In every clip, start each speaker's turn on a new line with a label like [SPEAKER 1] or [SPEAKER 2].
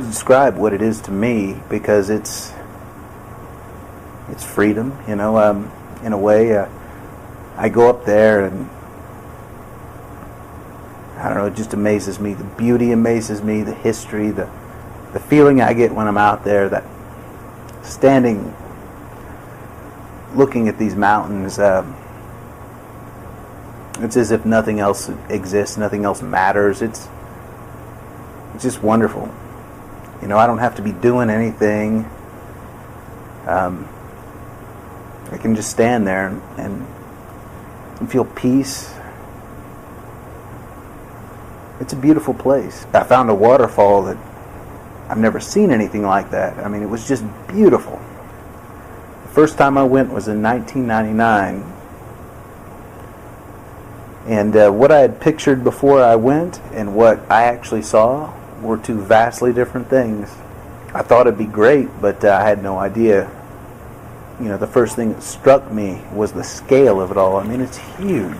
[SPEAKER 1] describe what it is to me, because it's freedom, you know. In a way, I go up there and I don't know, it just amazes me. The beauty amazes me, the history, the feeling I get when I'm out there, that standing, looking at these mountains, it's as if nothing else exists, nothing else matters. It's just wonderful. You know, I don't have to be doing anything. I can just stand there and feel peace. It's a beautiful place. I found a waterfall that I've never seen anything like that. I mean, it was just beautiful. The first time I went was in 1999. And what I had pictured before I went and what I actually saw were two vastly different things. I thought it'd be great, but I had no idea. You know, the first thing that struck me was the scale of it all. I mean, it's huge.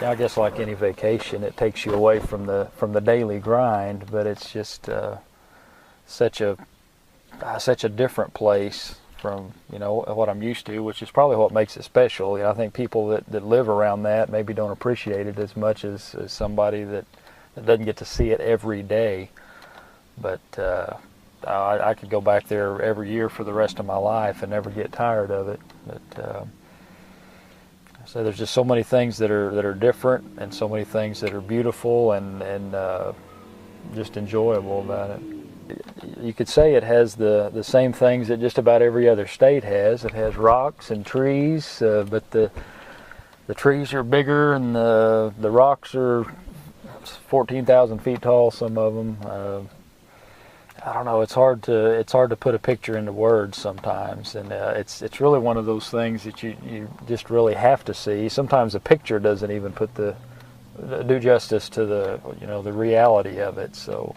[SPEAKER 2] I guess like any vacation, it takes you away from the daily grind, but it's just such a different place from, you know, what I'm used to, which is probably what makes it special. You know, I think people that live around that maybe don't appreciate it as much as somebody that doesn't get to see it every day. But I could go back there every year for the rest of my life and never get tired of it. But so there's just so many things that are different, and so many things that are beautiful and just enjoyable about it. You could say it has the same things that just about every other state has. It has rocks and trees, but the trees are bigger and the rocks are 14,000 feet tall. Some of them. I don't know. It's hard to put a picture into words sometimes, and it's really one of those things that you just really have to see. Sometimes a picture doesn't even do justice to the reality of it. So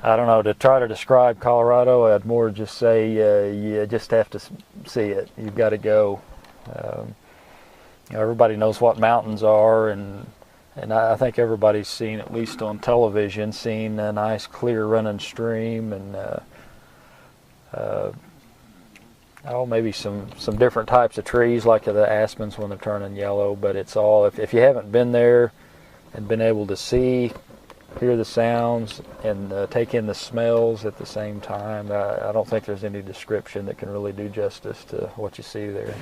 [SPEAKER 2] I don't know. To try to describe Colorado, I'd more just say you just have to see it. You've got to go. Everybody knows what mountains are, and I think everybody's seen, at least on television, seen a nice clear running stream and maybe some different types of trees like the aspens when they're turning yellow. But it's all, if you haven't been there and been able to see, hear the sounds, and take in the smells at the same time, I don't think there's any description that can really do justice to what you see there.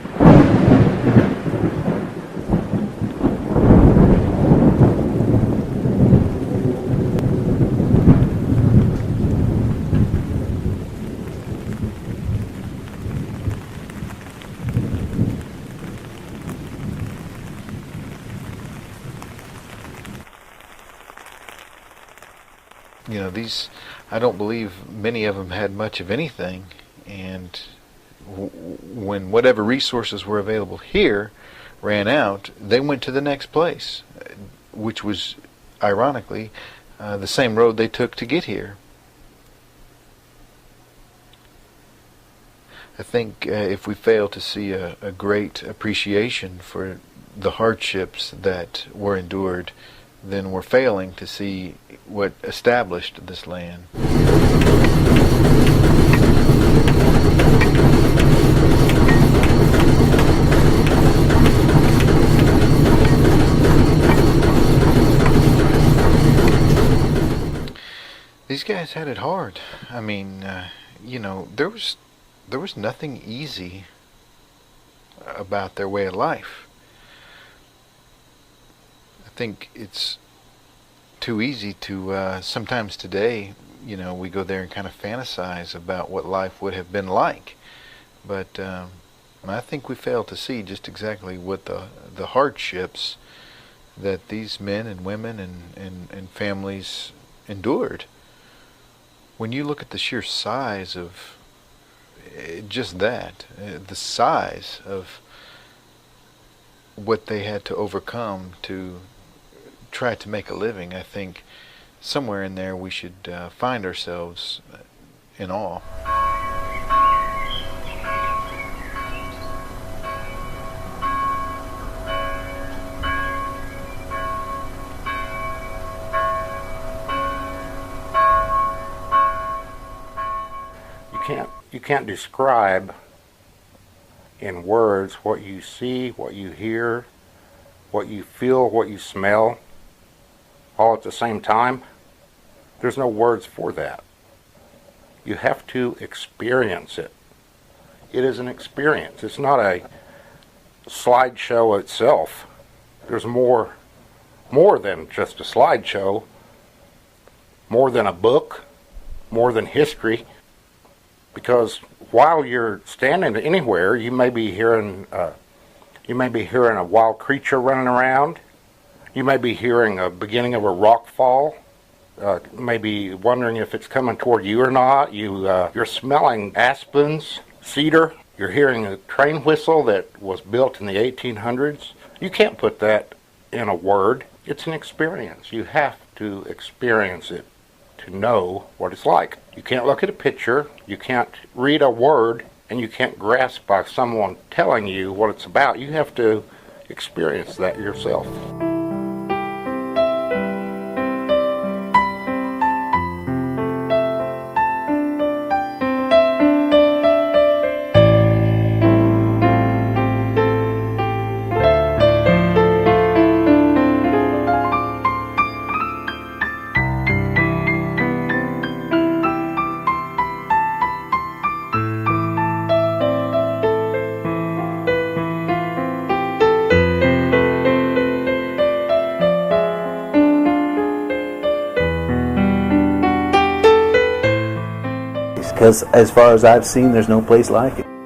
[SPEAKER 3] You know, I don't believe many of them had much of anything, and when whatever resources were available here ran out, they went to the next place, which was, ironically, the same road they took to get here. I think if we fail to see a great appreciation for the hardships that were endured, then we're failing to see what established this land. These guys had it hard. I mean, there was nothing easy about their way of life. I think it's too easy to sometimes today, we go there and kind of fantasize about what life would have been like, but I think we fail to see just exactly what the hardships that these men and women and families endured. When you look at the sheer size of just that, the size of what they had to overcome to try to make a living, I think somewhere in there we should find ourselves in awe.
[SPEAKER 4] You can't describe in words what you see, what you hear, what you feel, what you smell, all at the same time. There's no words for that. You have to experience it. It is an experience. It's not a slideshow itself. There's more than just a slideshow, more than a book, more than history. Because while you're standing anywhere, you may be hearing a wild creature running around. You may be hearing a beginning of a rock fall. Maybe wondering if it's coming toward you or not. You're smelling aspens, cedar. You're hearing a train whistle that was built in the 1800s. You can't put that in a word. It's an experience. You have to experience it to know what it's like. You can't look at a picture, you can't read a word, and you can't grasp by someone telling you what it's about. You have to experience that yourself.
[SPEAKER 1] Because as far as I've seen, there's no place like it.